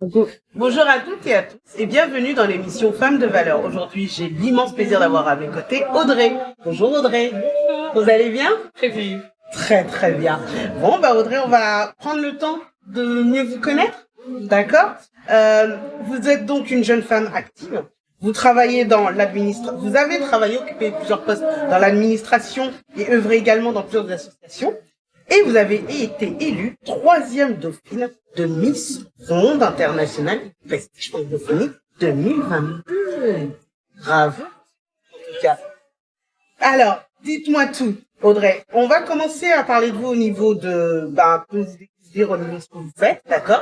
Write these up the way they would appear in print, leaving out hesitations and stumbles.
Bonjour à toutes et à tous et bienvenue dans l'émission Femmes de valeur. Aujourd'hui, j'ai l'immense plaisir d'avoir à mes côtés Audrey. Bonjour Audrey. Vous allez bien? Très bien. Très très bien. Bon, Audrey, on va prendre le temps de mieux vous connaître. D'accord? Vous êtes donc une jeune femme active. Vous travaillez dans l'administration. Vous avez travaillé, occupé plusieurs postes dans l'administration et œuvré également dans plusieurs associations. Et vous avez été élue 3e dauphine de Miss Monde International Prestige Francophonie 2022. Bravo. En tout cas. Alors, dites-moi tout, Audrey. On va commencer à parler de vous au niveau de, un peu dire au niveau de ce que vous faites, d'accord.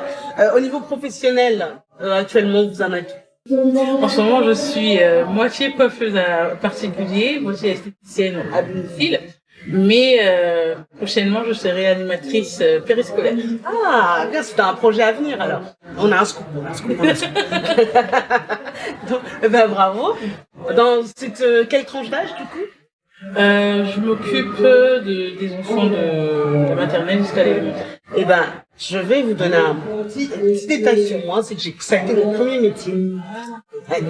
Au niveau professionnel, actuellement, vous en êtes. En ce moment, je suis moitié coiffeuse à particulier, moitié esthéticienne à domicile. Mais prochainement, je serai animatrice périscolaire. Ah, bien, c'est un projet à venir alors. On a un scoop, Donc, bravo. Dans cette quelle tranche d'âge du coup? Je m'occupe des enfants de la maternelle jusqu'à l'élémentaire. Je vais vous donner un petit détail sur moi, c'est que ça a été mon premier métier.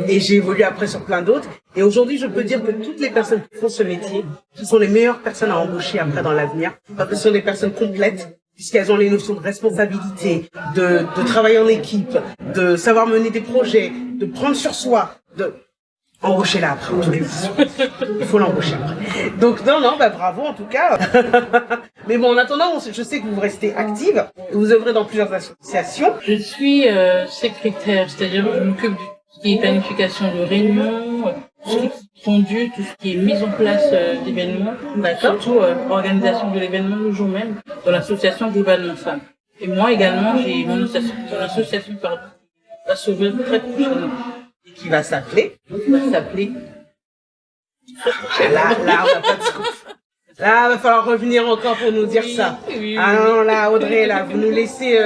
Et j'ai évolué après sur plein d'autres. Et aujourd'hui, je peux dire que toutes les personnes qui font ce métier, ce sont les meilleures personnes à embaucher après dans l'avenir. Parce que ce sont des personnes complètes, puisqu'elles ont les notions de responsabilité, de travail en équipe, de savoir mener des projets, de prendre sur soi, embauchez-la après, il faut l'embaucher après. Donc bravo en tout cas. Mais bon, en attendant, je sais que vous restez active, vous œuvrez dans plusieurs associations. Je suis secrétaire, c'est-à-dire que je m'occupe de tout ce qui est planification de réunions, tout ce qui est fondu, tout ce qui est mise en place d'événements, surtout organisation de l'événement le jour même dans l'association Globalement Femmes. Et moi également, j'ai mon association la sauveuse très prochainement. Qui va s'appeler. Là, on n'a pas de scoop. Là, va falloir revenir encore pour nous dire ça. Oui. Ah non, là, Audrey, là, vous nous laissez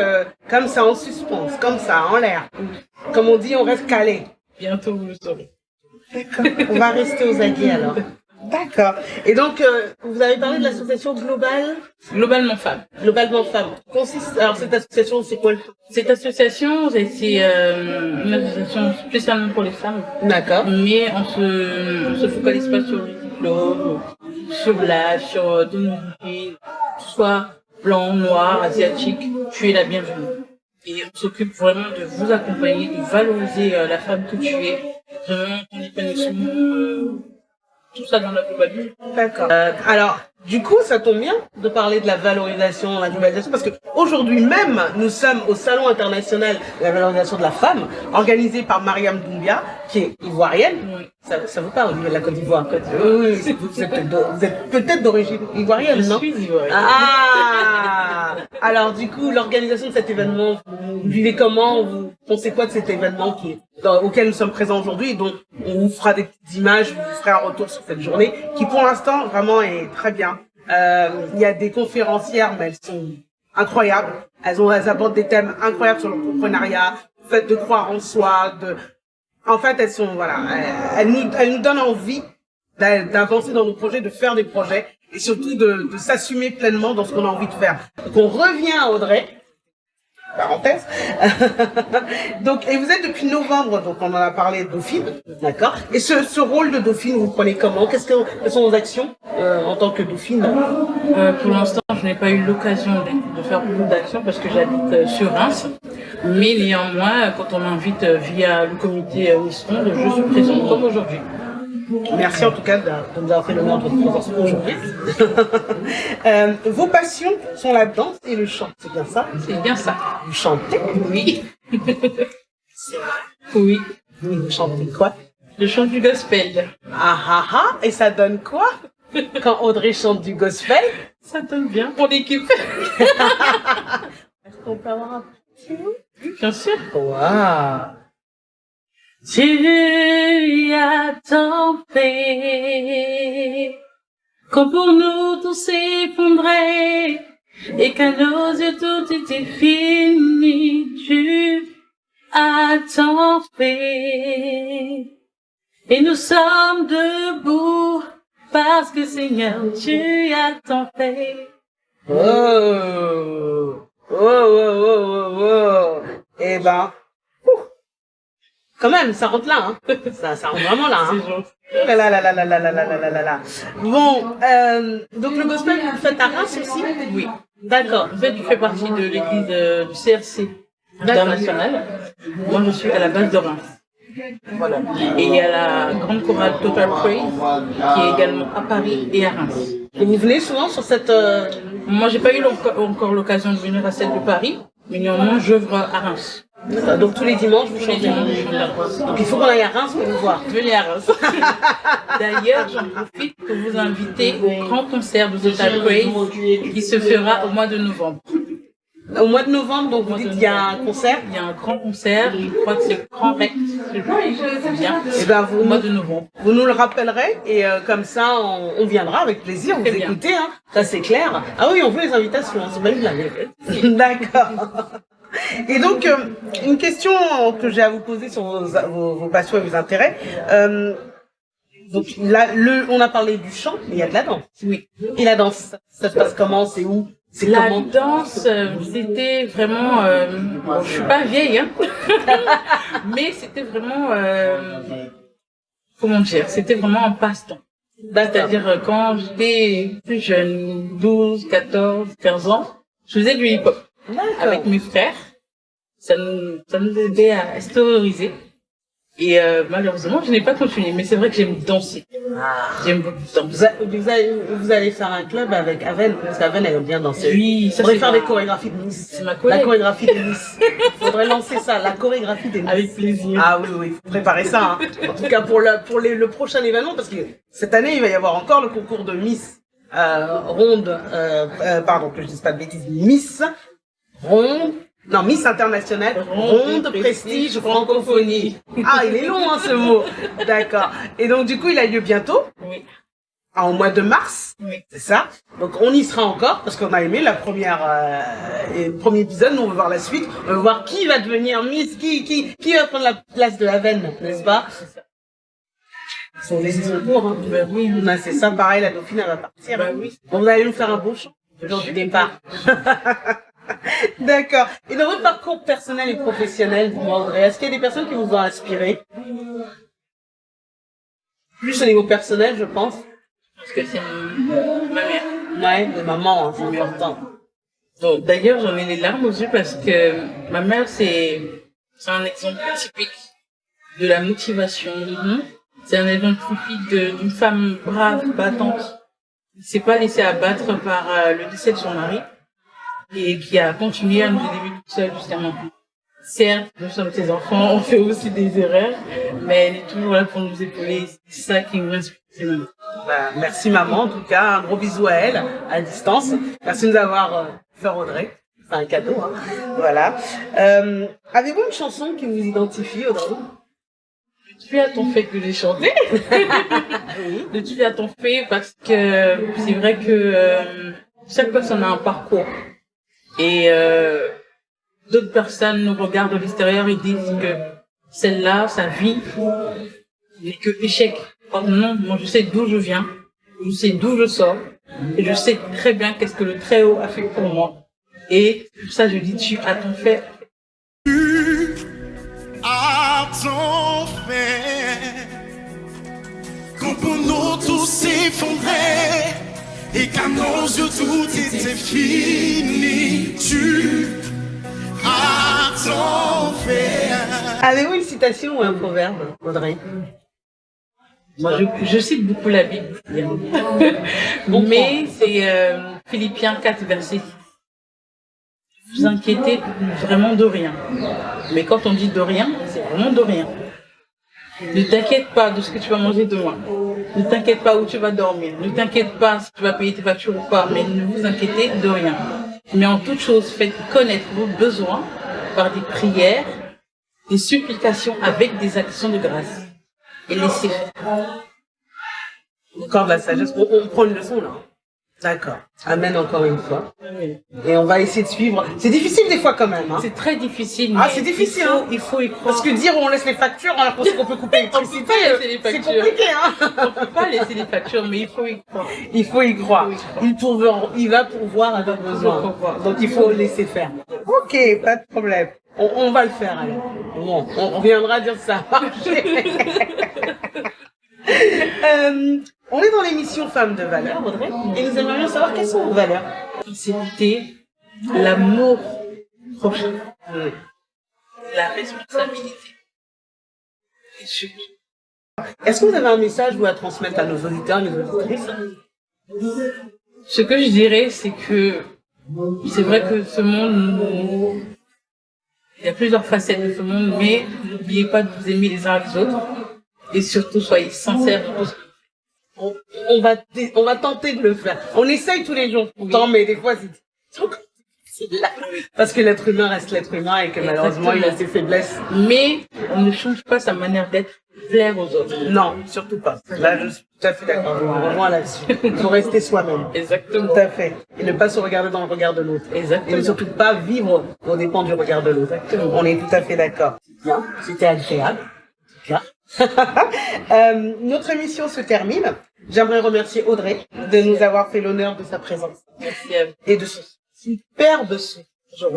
comme ça en suspense, comme ça, en l'air. Comme on dit, on reste calé. Bientôt, vous le saurez. D'accord. On va rester aux aguets alors. D'accord. Et donc, vous avez parlé de l'association Globalement Femmes. Globalement Femmes. Alors, cette association, c'est quoi? Cette association, c'est une association spécialement pour les femmes. D'accord. Mais on se focalise pas sur les diplômes, sur l'âge, sur des minorités, soit blanc, noir, asiatique. Tu es la bienvenue. Et on s'occupe vraiment de vous accompagner, de valoriser la femme que tu es, vraiment ton épanouissement, tout ça dans la globalité. D'accord. Alors, du coup, ça tombe bien de parler de la valorisation, de la globalisation, parce que aujourd'hui même, nous sommes au Salon international de la valorisation de la femme, organisé par Mariam Doumbia, qui est ivoirienne. Oui. Ça vous parle au niveau de la Côte d'Ivoire? Oui, vous êtes peut-être d'origine ivoirienne, non? Je suis ivoirienne. Ah! Alors, du coup, l'organisation de cet événement, vous vivez comment? Vous pensez quoi de cet événement auquel nous sommes présents aujourd'hui? Donc, on vous fera des petites images, vous ferez un retour sur cette journée, qui pour l'instant, vraiment est très bien. Il y a des conférencières, mais elles sont incroyables. Elles abordent des thèmes incroyables sur l'entrepreneuriat, le fait de croire en soi, en fait, elles nous donnent envie d'avancer dans nos projets, de faire des projets et surtout de s'assumer pleinement dans ce qu'on a envie de faire. Donc, on revient à Audrey. Parenthèse. Donc, et vous êtes depuis novembre, donc on en a parlé de Dauphine, d'accord. Et ce rôle de Dauphine, vous prenez comment? Quelles sont vos actions en tant que Dauphine? Pour l'instant, je n'ai pas eu l'occasion de faire beaucoup d'actions parce que j'habite sur Reims. Mais néanmoins, quand on m'invite via le comité Miss Monde, je suis présente comme aujourd'hui. Merci en tout cas de nous avoir fait l'honneur de votre présence aujourd'hui. Vos passions sont la danse et le chant, c'est bien ça? C'est bien ça. Vous chantez? Oui. Oui. Vous chantez quoi? Je chante du gospel. Et ça donne quoi quand Audrey chante du gospel? Ça donne bien pour l'équipe. Est-ce qu'on peut avoir un petit mot? Bien sûr. Waouh! Tu as tant fait, comme pour nous tout s'effondrait, et qu'à nos yeux tout était fini. Tu as tant fait, et nous sommes debout, parce que Seigneur, tu as tant fait. Oh! Eh ben, Quand même, ça rentre là, hein. Ça rentre vraiment là, hein. C'est gentil. Là, là, là, là, là, là, là, là, là, là, là. Bon, donc le gospel, vous le faites à Reims aussi? Oui. D'accord. En fait, je fais partie de l'église du CRC international. Moi, je suis à la base de Reims. Voilà. Et il y a la grande chorale Total Praise qui est également à Paris et à Reims. Et vous venez souvent sur cette... Moi, j'ai pas eu encore l'occasion de venir à celle de Paris, mais néanmoins, j'œuvre à Reims. Donc tous les dimanches, vous Tous les chantez. dimanches, je suis là. Donc il faut qu'on aille à Reims pour vous voir. Venez à Reims. D'ailleurs, j'en profite pour vous inviter au grand concert de Total Praise qui se fera au mois de novembre. Au mois de novembre, donc vous dites qu'il y a un concert. Il y a un grand concert, je crois que c'est le Grand Rex, c'est bien, Et ben au mois de novembre. vous nous le rappellerez et comme ça on viendra avec plaisir vous Très bien. écouter, hein. Ça c'est clair. Ah oui, on veut les invitations, hein, c'est pas une blague. D'accord. Et donc une question que j'ai à vous poser sur vos passions et vos intérêts. Donc là, on a parlé du chant, mais il y a de la danse. Oui. Et la danse, ça se passe comment? C'est où? C'est La comment? danse, c'était vraiment... bon, je suis pas vieille, hein, mais c'était vraiment... comment dire? C'était vraiment un passe-temps. C'est-à-dire quand j'étais plus jeune, 12, 14, 15 ans, je faisais du hip-hop avec mes frères. Ça nous aidait à extérioriser. Et malheureusement, je n'ai pas continué, mais c'est vrai que j'aime danser. J'aime beaucoup danser. Vous allez faire un club avec Aven, parce qu'Aven elle aime bien danser. Oui, Il ça faudrait c'est faire ma- des chorégraphies de Miss. C'est ma La collègue. chorégraphie des Miss. Il faudrait lancer ça, la chorégraphie des Miss. Avec plaisir. Ah oui, oui, il faut préparer ça. Hein. En tout cas, pour le prochain événement, parce que cette année, il va y avoir encore le concours de Miss pardon, que je dise pas de bêtises, Miss Ronde. Non, Miss Internationale, Ronde Prestige Francophonie. Ah, il est long, hein, ce mot. D'accord. Et donc, du coup, il a lieu bientôt, Oui. au mois de mars. Oui. C'est ça. Donc, on y sera encore, parce qu'on a aimé la le premier épisode. Nous, on va voir la suite. On va voir qui va devenir Miss, qui va prendre la place de Aven, n'est-ce pas? Ils sont laissés son cours, hein. Ben oui. Ben, c'est ça, pareil, la dauphine, elle va partir. Ben oui. Bon, vous allez nous faire un beau chant, le jour du départ. D'accord. Et dans votre parcours personnel et professionnel, Audrey, est-ce qu'il y a des personnes qui vous ont inspiré? Plus au niveau personnel, je pense. Parce que c'est ma mère. Ouais, de maman, hein, c'est important. Bon, d'ailleurs, j'en ai les larmes aux yeux parce que ma mère, c'est un exemple typique de la motivation. C'est un exemple typique d'une femme brave, battante, qui ne s'est pas laissée abattre par le décès de son mari et qui a continué à nous élever toute seule jusqu'à maintenant. Certes, nous sommes ses enfants, on fait aussi des erreurs, mais elle est toujours là pour nous épauler. C'est ça qui nous inspire. Ben, merci maman, en tout cas, un gros bisou à elle, à distance. Merci de nous avoir fait Audrey. C'est un cadeau, hein. Voilà. Avez-vous une chanson qui vous identifie, Audrey? Le tu as ton fait que j'ai chanté. Le tu as ton fait parce que c'est vrai que chaque personne a un parcours. Et d'autres personnes nous regardent de l'extérieur et disent que celle-là, sa vie, n'est que échec. Or non, moi je sais d'où je viens, je sais d'où je sors, et je sais très bien qu'est-ce que le Très-Haut a fait pour moi. Et pour ça je dis tu as ton fait. À ton fait, quand pour nous tout s'effondrait et qu'à nos yeux tout était fini, tu as ton fait. Avez-vous une citation ou un proverbe, Audrey? Moi je cite beaucoup la Bible, mais c'est Philippiens 4 verset 6. Vous inquiétez vraiment de rien. Mais quand on dit de rien, c'est vraiment de rien. Ne t'inquiète pas de ce que tu vas manger demain. Ne t'inquiète pas où tu vas dormir. Ne t'inquiète pas si tu vas payer tes factures ou pas. Mais ne vous inquiétez de rien. Mais en toute chose, faites connaître vos besoins par des prières, des supplications avec des actions de grâce. Et laissez faire. Encore de la sagesse. On prend une leçon, là. D'accord. Amen encore une fois. Et on va essayer de suivre. C'est difficile des fois quand même, hein. C'est très difficile. Ah, mais c'est difficile, il faut y croire. Parce que dire on laisse les factures, on a l'impression qu'on peut couper l'électricité, On peut pas laisser les c'est factures. compliqué, hein. On peut pas laisser les factures, mais il faut y croire. Il faut y croire. Il va pourvoir à vos Il va besoins. pourvoir. Donc il faut laisser faire. Ok, pas de problème. On va le faire alors. Bon, on reviendra dire ça. On est dans l'émission Femmes de valeur, Audrey, et nous aimerions savoir quelles sont vos valeurs. La sincérité, l'amour prochain, la responsabilité. Et surtout, Est-ce que vous avez un message vous à transmettre à nos auditeurs et nos auditrices? ce que je dirais, c'est que c'est vrai que ce monde, il y a plusieurs facettes de ce monde, mais n'oubliez pas de vous aimer les uns les autres. Et surtout, soyez sincères dans tout ce que vous faites. On va tenter de le faire. On essaye tous les jours pourtant, mais des fois c'est là. Parce que l'être humain reste l'être humain et que malheureusement il a ses faiblesses. Mais on ne change pas sa manière d'être pour plaire aux autres. Non, surtout pas. Là, je suis tout à fait d'accord. Je vous rejoins là-dessus. Il faut rester soi-même. Exactement. Tout à fait. Et ne pas se regarder dans le regard de l'autre. Exactement. Et ne surtout pas vivre au dépend du regard de l'autre. On est tout à fait d'accord. Bien, c'était agréable. Bien. Notre émission se termine. J'aimerais remercier Audrey de nous avoir fait l'honneur de sa présence Merci à vous. et de son superbe son.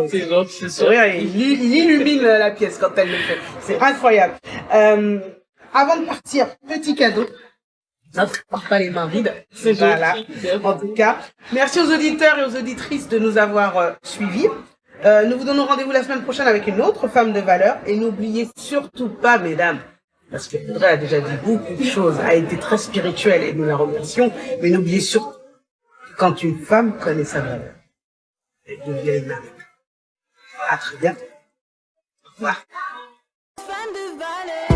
C'est gentil, c'est sûr. Il illumine la pièce quand elle le fait. C'est incroyable. Avant de partir, petit cadeau. Ne repars pas les mains vides. C'est Voilà. gentil. En tout cas, merci aux auditeurs et aux auditrices de nous avoir suivis. Nous vous donnons rendez-vous la semaine prochaine avec une autre femme de valeur. Et n'oubliez surtout pas, mesdames, parce que Audrey a déjà dit beaucoup de choses, a été très spirituelle et nous la remercions, mais n'oubliez surtout que quand une femme connaît sa valeur, elle devient une âme. À très bientôt. Au revoir. Femme de valeur.